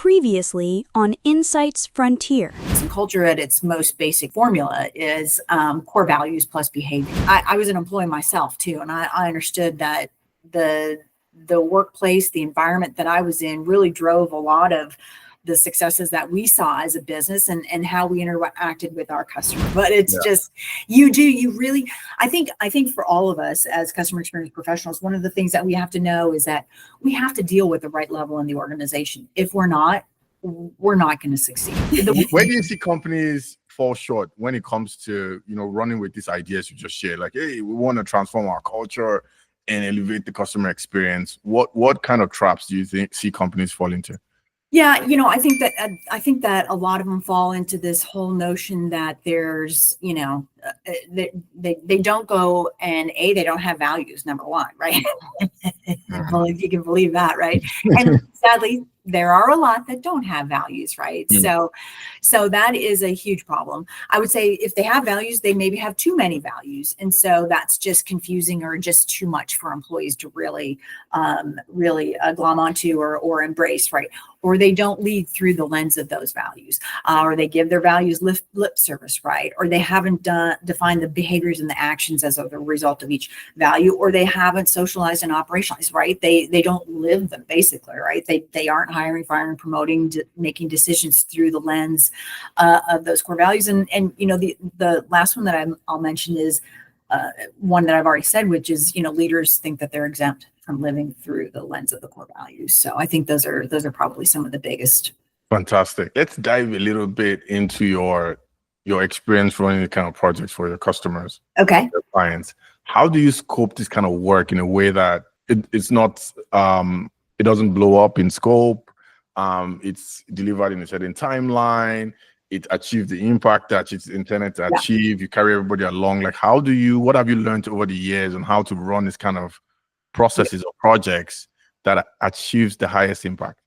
Previously on Insight's Frontier. And culture at its most basic formula is core values plus behavior. I was an employee myself too, and I understood that the workplace, the environment that I was in really drove a lot of the successes that we saw as a business and how we interacted with our customers. But it's just, I think for all of us as customer experience professionals, one of the things that we have to know is that we have to deal with the right level in the organization. If we're not going to succeed. Where do you see companies fall short when it comes to, running with these ideas you just shared? Like, hey, we want to transform our culture and elevate the customer experience. What kind of traps do you see companies fall into? Yeah, I think that a lot of them fall into this whole notion that there's, they don't go and they don't have values, number one, right? If you can believe that, right? And sadly, there are a lot that don't have values, right? So that is a huge problem. I would say if they have values, they maybe have too many values. And so that's just confusing or just too much for employees to really glom onto or embrace, right? Or they don't lead through the lens of those values, or they give their values lip service, right? Or they haven't defined the behaviors and the actions as a result of each value, or they haven't socialized and operationalized, right? They don't live them basically, right? They aren't hiring, firing, promoting, making decisions through the lens of those core values. And the last one that I'll mention is one that I've already said, which is, leaders think that they're exempt from living through the lens of the core values. So I think those are probably some of the biggest. Fantastic. Let's dive a little bit into your experience running the kind of projects for your customers. Okay. Your clients. How do you scope this kind of work in a way that it's not it doesn't blow up in scope? It's delivered in a certain timeline. It achieves the impact that it's intended to achieve. You carry everybody along. Like, what have you learned over the years on how to run this kind of processes or projects that achieves the highest impact?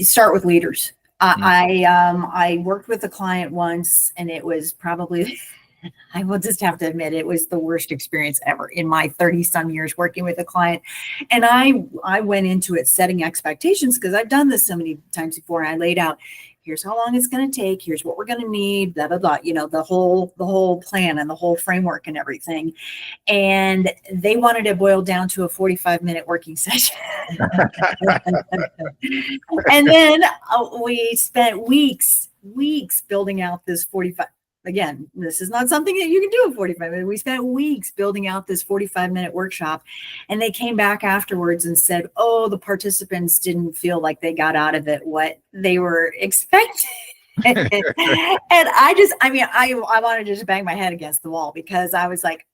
Start with leaders. I worked with a client once, and it was probably, I will just have to admit, it was the worst experience ever in my 30-some years working with a client. And I went into it setting expectations because I've done this so many times before. And I laid out, here's how long it's going to take. Here's what we're going to need, blah, blah, blah, the whole plan and the whole framework and everything. And they wanted it boiled down to a 45-minute working session. And then we spent weeks building out this 45. Again, this is not something that you can do in 45 minutes. We spent weeks building out this 45-minute workshop, and they came back afterwards and said, oh, the participants didn't feel like they got out of it what they were expecting. And I wanted to just bang my head against the wall because I was like,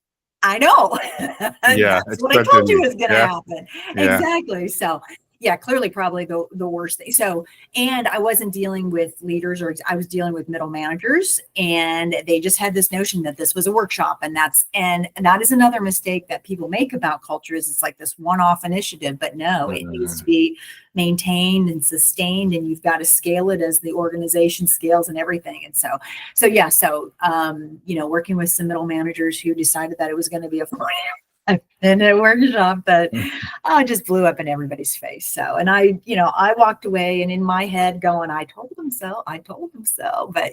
I know. That's what I told you was going to happen. Yeah. Exactly. So yeah, clearly probably the worst thing. So, and I wasn't dealing with leaders, or I was dealing with middle managers, and they just had this notion that this was a workshop, and that is another mistake that people make about culture is it's like this one-off initiative, but no, it needs to be maintained and sustained, and you've got to scale it as the organization scales and everything. And so working with some middle managers who decided that it was going to be in a workshop that just blew up in everybody's face. So, and I walked away and in my head going, I told them so. But,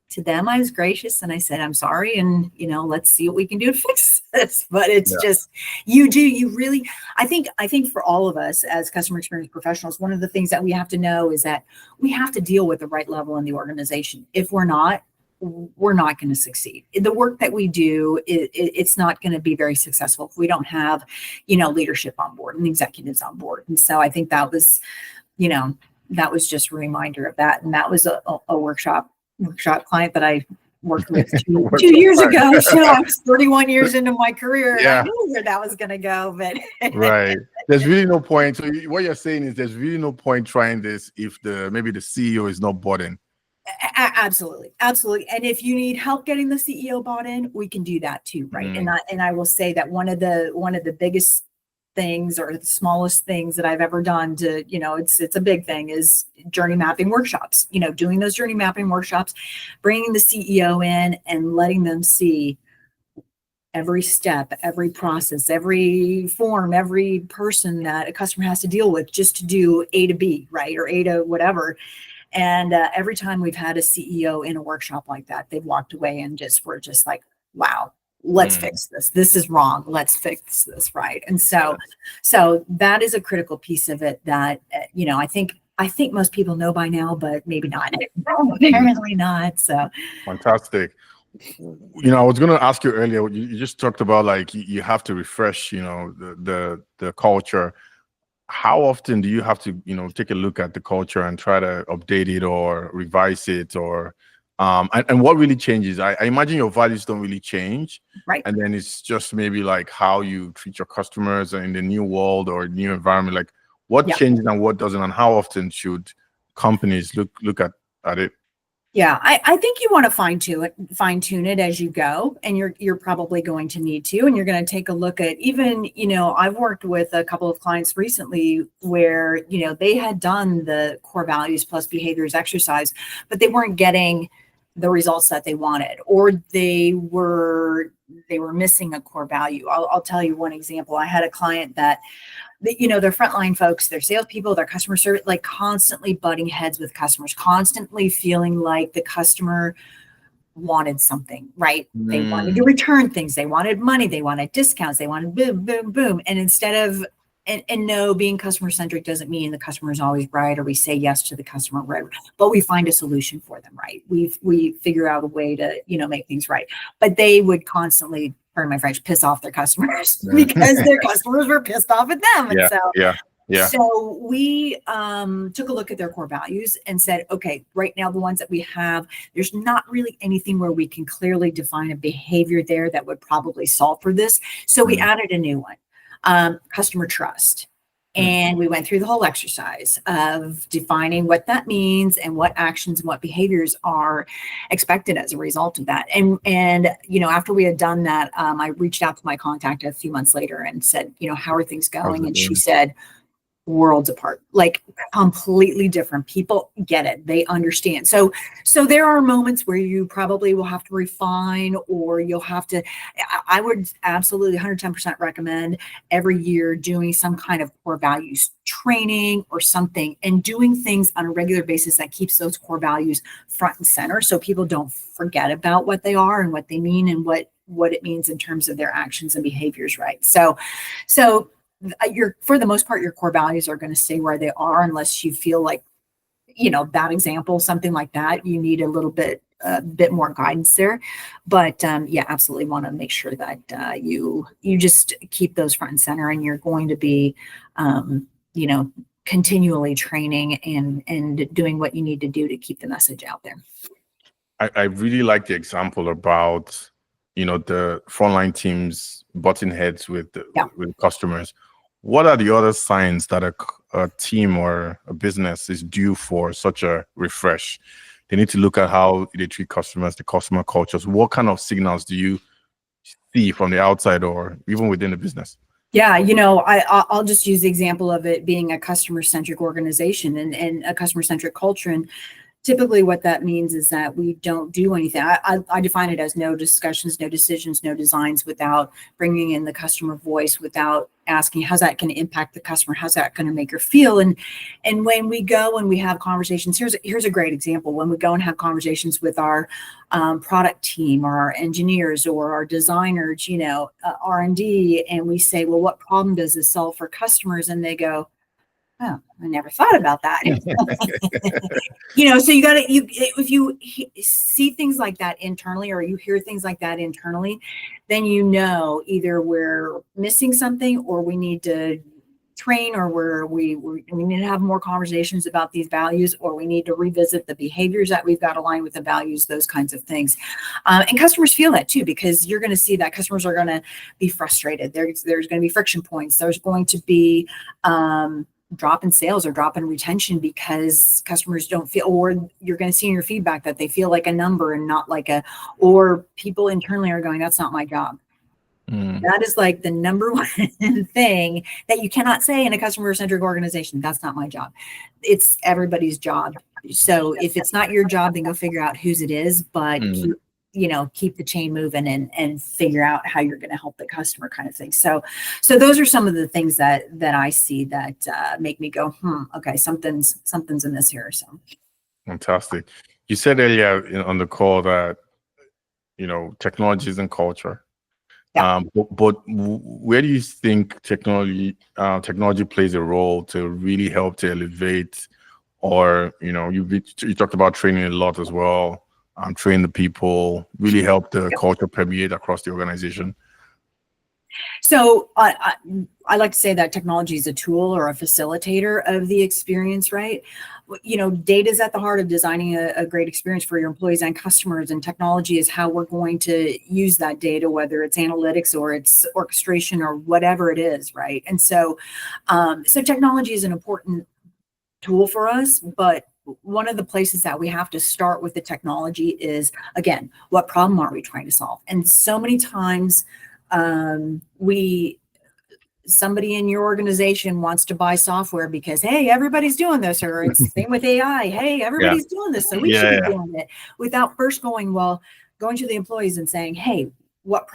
to them, I was gracious and I said, I'm sorry. And, let's see what we can do to fix this. But it's just, I think for all of us as customer experience professionals, one of the things that we have to know is that we have to deal with the right level in the organization. If we're not going to succeed. The work that we do, it's not going to be very successful if we don't have, leadership on board and executives on board. And so I think that was just a reminder of that. And that was a workshop client that I worked with two years ago. So I was 31 years into my career. And I knew where that was going to go, but right. There's really no point. So what you're saying is there's really no point trying this if maybe the CEO is not bought in. Absolutely. And if you need help getting the CEO bought in, we can do that too, right? And I will say that one of the biggest things or the smallest things that I've ever done to, it's a big thing is journey mapping workshops. Doing those journey mapping workshops, bringing the CEO in and letting them see every step, every process, every form, every person that a customer has to deal with just to do A to B, right? Or A to whatever. And every time we've had a CEO in a workshop like that, they've walked away and were just like, wow, let's fix this. This is wrong. Let's fix this, right? And so that is a critical piece of it that, I think most people know by now, but maybe not. Apparently not. So fantastic. I was going to ask you earlier, you just talked about like you have to refresh, the culture. How often do you have to, take a look at the culture and try to update it or revise it, or and what really changes? I imagine your values don't really change, right? And then it's just maybe like how you treat your customers in the new world or new environment. Like what changes and what doesn't, and how often should companies look at it? Yeah, I think you want to fine tune it as you go, and you're probably going to need to, and you're going to take a look at even, I've worked with a couple of clients recently where, they had done the core values plus behaviors exercise, but they weren't getting the results that they wanted, or they were missing a core value. I'll tell you one example. I had a client that, their frontline folks, their salespeople, their customer service, like constantly butting heads with customers, constantly feeling like the customer wanted something, right? They wanted to return things. They wanted money. They wanted discounts. They wanted boom, boom, boom. And instead of, and no, being customer centric doesn't mean the customer is always right, or we say yes to the customer, right? But we find a solution for them, right? We figure out a way to, make things right. But they would constantly, pardon my French, piss off their customers because their customers were pissed off at them. And so we took a look at their core values and said, okay, right now, the ones that we have, there's not really anything where we can clearly define a behavior there that would probably solve for this. So we added a new one, customer trust. And we went through the whole exercise of defining what that means and what actions and what behaviors are expected as a result of that. And after we had done that, I reached out to my contact a few months later and said, how are things going? And she said, worlds apart, like completely different. People get it. They understand. So there are moments where you probably will have to refine, or you'll have to, I would absolutely 110% recommend every year doing some kind of core values training or something, and doing things on a regular basis that keeps those core values front and center, so people don't forget about what they are and what they mean and what it means in terms of their actions and behaviors, right? So for the most part, your core values are going to stay where they are, unless you feel like, that example, something like that, you need a bit more guidance there. But absolutely want to make sure that you just keep those front and center, and you're going to be, continually training and doing what you need to do to keep the message out there. I really like the example about, the frontline teams butting heads with customers. What are the other signs that a team or a business is due for such a refresh? They need to look at how they treat customers, the customer cultures. What kind of signals do you see from the outside or even within the business? Yeah, I'll just use the example of it being a customer-centric organization and a customer-centric culture. And typically what that means is that we don't do anything. I define it as no discussions, no decisions, no designs without bringing in the customer voice, without asking, how's that going to impact the customer? How's that going to make her feel? And when we go and we have conversations, here's a great example. When we go and have conversations with our product team or our engineers or our designers, R&D, and we say, well, what problem does this solve for customers? And they go, oh, I never thought about that. So if you see things like that internally, or you hear things like that internally, then either we're missing something, or we need to train, or we need to have more conversations about these values, or we need to revisit the behaviors that we've got aligned with the values, those kinds of things. And customers feel that too, because you're going to see that customers are going to be frustrated. There's going to be friction points. There's going to be drop in sales or drop in retention because customers don't feel, or you're going to see in your feedback that they feel like a number and not like or people internally are going, that's not my job. That is like the number one thing that you cannot say in a customer-centric organization. That's not my job. It's everybody's job. So if it's not your job, then go figure out whose it is, but keep the chain moving and figure out how you're going to help the customer kind of thing. So those are some of the things that I see that make me go, okay, something's amiss here. So fantastic. You said earlier on the call that, technology isn't culture. Yeah. But where do you think technology plays a role to really help to elevate, or you talked about training a lot as well, train the people, really help the culture permeate across the organization? So I like to say that technology is a tool or a facilitator of the experience, right? Data is at the heart of designing a great experience for your employees and customers, and technology is how we're going to use that data, whether it's analytics or it's orchestration or whatever it is, right? And so technology is an important tool for us, but one of the places that we have to start with the technology is, again, what problem are we trying to solve? And so many times somebody in your organization wants to buy software because, hey, everybody's doing this, or it's same with AI. Hey, everybody's doing this, so we should be doing it, without first going to the employees and saying, hey, what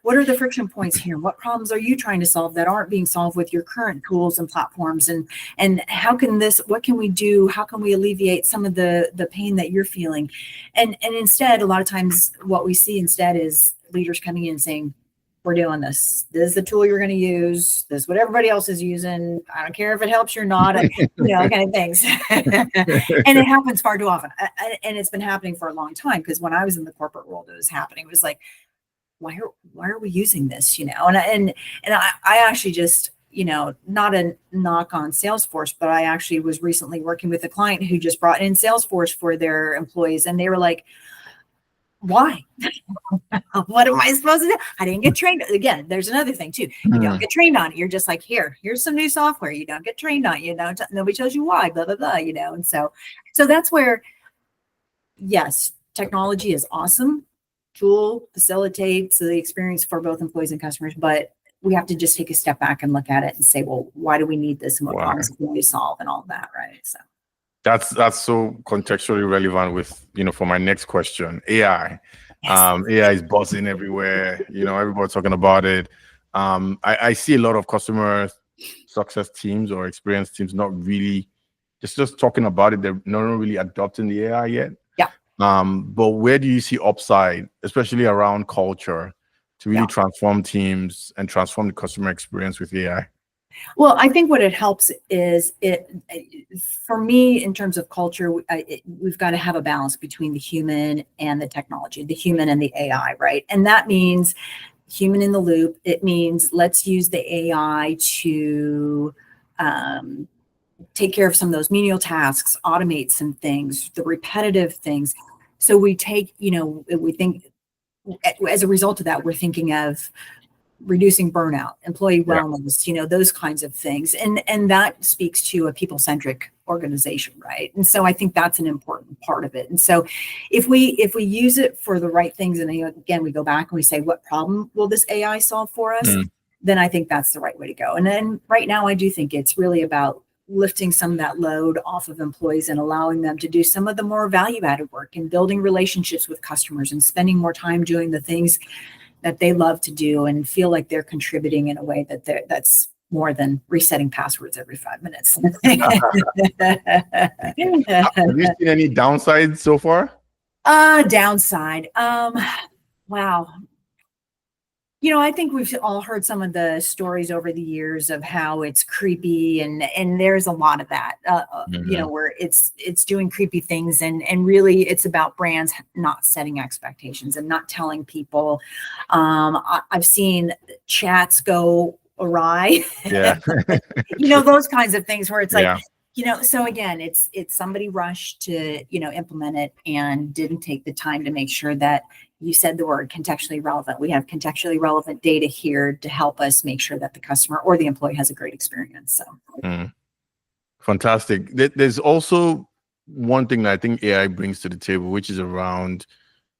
are the friction points here? What problems are you trying to solve that aren't being solved with your current tools and platforms? And what can we do? How can we alleviate some of the pain that you're feeling? And instead, a lot of times what we see instead is leaders coming in and saying, we're doing this. This is the tool you're going to use. This is what everybody else is using. I don't care if it helps you or not, kind of things. And it happens far too often. And it's been happening for a long time, because when I was in the corporate world, it was happening. It was like, why are we using this? And I actually just, not a knock on Salesforce, but I actually was recently working with a client who just brought in Salesforce for their employees. And they were like, why? What am I supposed to do? I didn't get trained. Again, there's another thing too. You don't get trained on it. You're just like, here's some new software. You don't get trained on it. Nobody tells you why, blah, blah, blah, And so that's where, yes, technology is awesome. Tool facilitates the experience for both employees and customers, but we have to just take a step back and look at it and say, well, why do we need this, and what problems can we solve, and all that, right? So that's so contextually relevant with, for my next question, AI. Yes. AI is buzzing everywhere. Everybody's talking about it. I see a lot of customer success teams or experience teams not really just talking about it. They're not really adopting the AI yet. Yeah. But where do you see upside, especially around culture, to really transform teams and transform the customer experience with AI? Well, I think what it helps is for me, in terms of culture, we've got to have a balance between the human and the technology, the human and the AI, right? And that means human in the loop. It means let's use the AI to take care of some of those menial tasks, automate some things, the repetitive things. So we think as a result of that, we're thinking of reducing burnout, employee wellness, those kinds of things. And that speaks to a people-centric organization, right? And so I think that's an important part of it. And so if we use it for the right things, and again, we go back and we say, what problem will this AI solve for us? Then I think that's the right way to go. And then right now, I do think it's really about lifting some of that load off of employees and allowing them to do some of the more value-added work and building relationships with customers and spending more time doing the things that they love to do and feel like they're contributing in a way that's more than resetting passwords every 5 minutes. Have you seen any downsides so far? Downside. Wow. I think we've all heard some of the stories over the years of how it's creepy, and there's a lot of that, where it's doing creepy things, and really it's about brands not setting expectations and not telling people. I've seen chats go awry. Yeah. Those kinds of things where it's like, so again, it's somebody rushed to, implement it and didn't take the time to make sure that you said the word contextually relevant. We have contextually relevant data here to help us make sure that the customer or the employee has a great experience. So fantastic. There's also one thing that I think AI brings to the table, which is around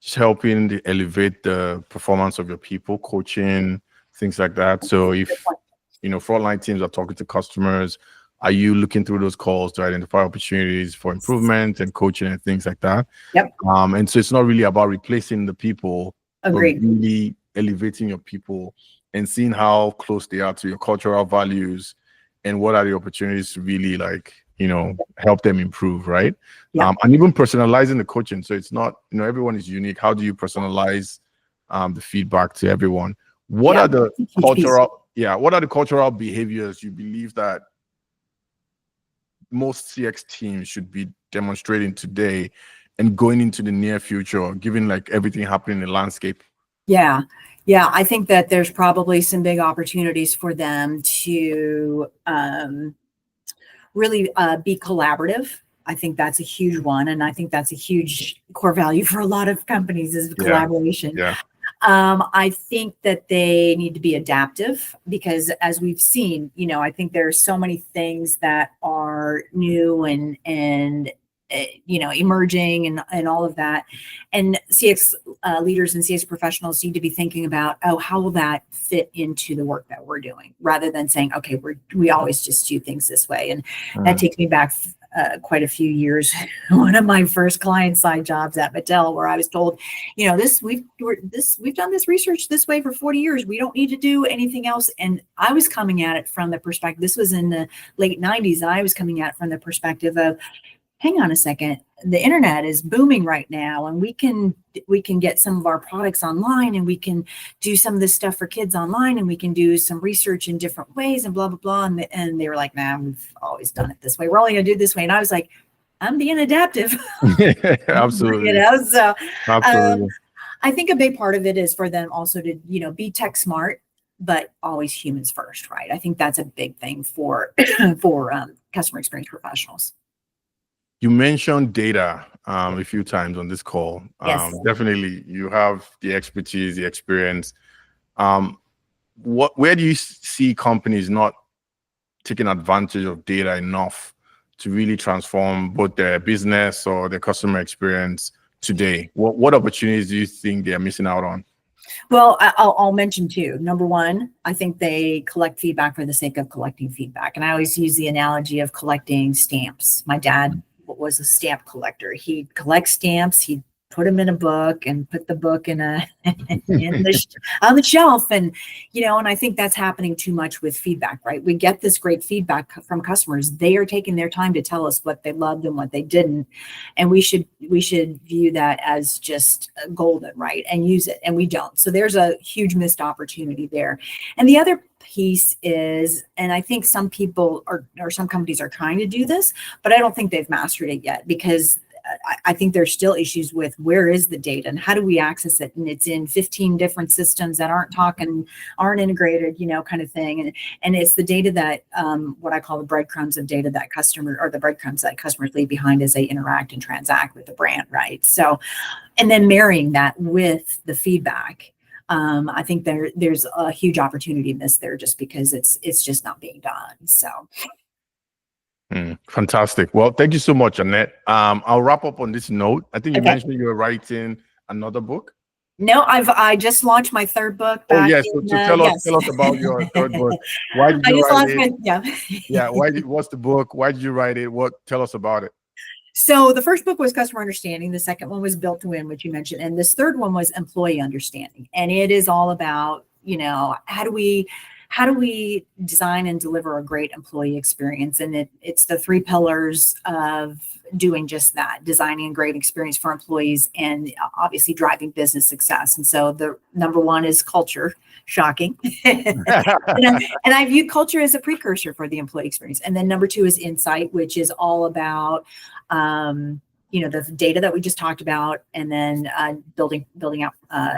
just helping to elevate the performance of your people, coaching, things like that. So if, frontline teams are talking to customers, Are you looking through those calls to identify opportunities for improvement and coaching and things like that? Yep. And so it's not really about replacing the people, Agreed. but really elevating your people and seeing how close they are to your cultural values and what are the opportunities to really help them improve, right? Yeah. And even personalizing the coaching. So it's not, everyone is unique. How do you personalize the feedback to everyone? What are the cultural behaviors you believe that most CX teams should be demonstrating today and going into the near future, given like everything happening in the landscape? Yeah. I think that there's probably some big opportunities for them to really be collaborative. I think that's a huge one. And I think that's a huge core value for a lot of companies is collaboration. Yeah. I think that they need to be adaptive because as we've seen, I think there's so many things that are new and emerging and all of that. And CX leaders and CX professionals need to be thinking about, how will that fit into the work that we're doing rather than saying, okay, we always just do things this way. And that takes me back quite a few years. One of my first client side jobs at Mattel, where I was told, we've done this research this way for 40 years. We don't need to do anything else. And I was coming at it from the perspective, this was in the late 90s. And I was coming at it from the perspective of, hang on a second, the internet is booming right now, and we can get some of our products online, and we can do some of this stuff for kids online, and we can do some research in different ways and blah, blah, blah. And they were like, nah, we've always done it this way. We're only gonna do it this way. And I was like, I'm being adaptive. Absolutely. So Absolutely. I think a big part of it is for them also to, be tech smart, but always humans first, right? I think that's a big thing for customer experience professionals. You mentioned data a few times on this call. Yes. Definitely, you have the expertise, the experience. Where do you see companies not taking advantage of data enough to really transform both their business or their customer experience today? What opportunities do you think they're missing out on? Well, I'll mention two. Number one, I think they collect feedback for the sake of collecting feedback. And I always use the analogy of collecting stamps. My dad was a stamp collector. He'd collect stamps, he'd put them in a book and put the book on the shelf. And, and I think that's happening too much with feedback, right? We get this great feedback from customers. They are taking their time to tell us what they loved and what they didn't. And we should view that as just golden, right? And use it. And we don't. So there's a huge missed opportunity there. And the other piece is, and I think some people or some companies are trying to do this, but I don't think they've mastered it yet, because I think there's still issues with where is the data and how do we access it? And it's in 15 different systems that aren't integrated, kind of thing. And it's the data that, what I call the breadcrumbs of data that the breadcrumbs that customers leave behind as they interact and transact with the brand, right? So, and then marrying that with the feedback. I think there's a huge opportunity missed there just because it's just not being done. So. Fantastic. Well, thank you so much, Annette. I'll wrap up on this note. I think you mentioned you were writing another book. No, I just launched my third book. Oh yes, so tell us about your third book. Why did you write it? What's the book? Why did you write it? Tell us about it. So the first book was Customer Understanding. The second one was Built to Win, which you mentioned, and this third one was Employee Understanding. And it is all about, how do we design and deliver a great employee experience? And it's the three pillars of doing just that, designing a great experience for employees and obviously driving business success. And so the number one is culture, shocking. and I view culture as a precursor for the employee experience. And then number two is insight, which is all about, the data that we just talked about, and then building out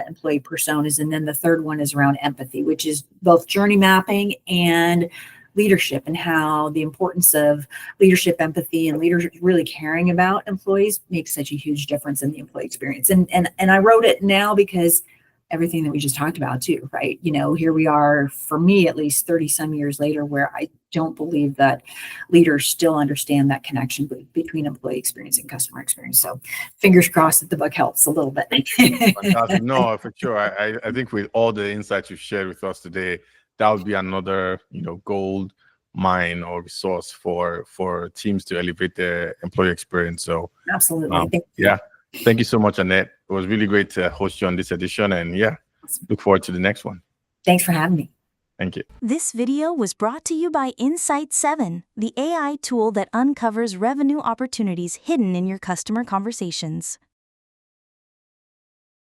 employee personas. And then the third one is around empathy, which is both journey mapping and leadership, and how the importance of leadership, empathy, and leaders really caring about employees makes such a huge difference in the employee experience. And I wrote it now because everything that we just talked about too, right? Here we are, for me at least, 30 some years later, where I don't believe that leaders still understand that connection between employee experience and customer experience. So fingers crossed that the book helps a little bit. Fantastic. No, for sure. I think with all the insights you've shared with us today, that would be another, gold mine or resource for teams to elevate their employee experience. So Absolutely. yeah, thank you so much, Annette. It was really great to host you on this edition, and yeah, look forward to the next one. Thanks for having me. Thank you. This video was brought to you by Insight 7, the AI tool that uncovers revenue opportunities hidden in your customer conversations.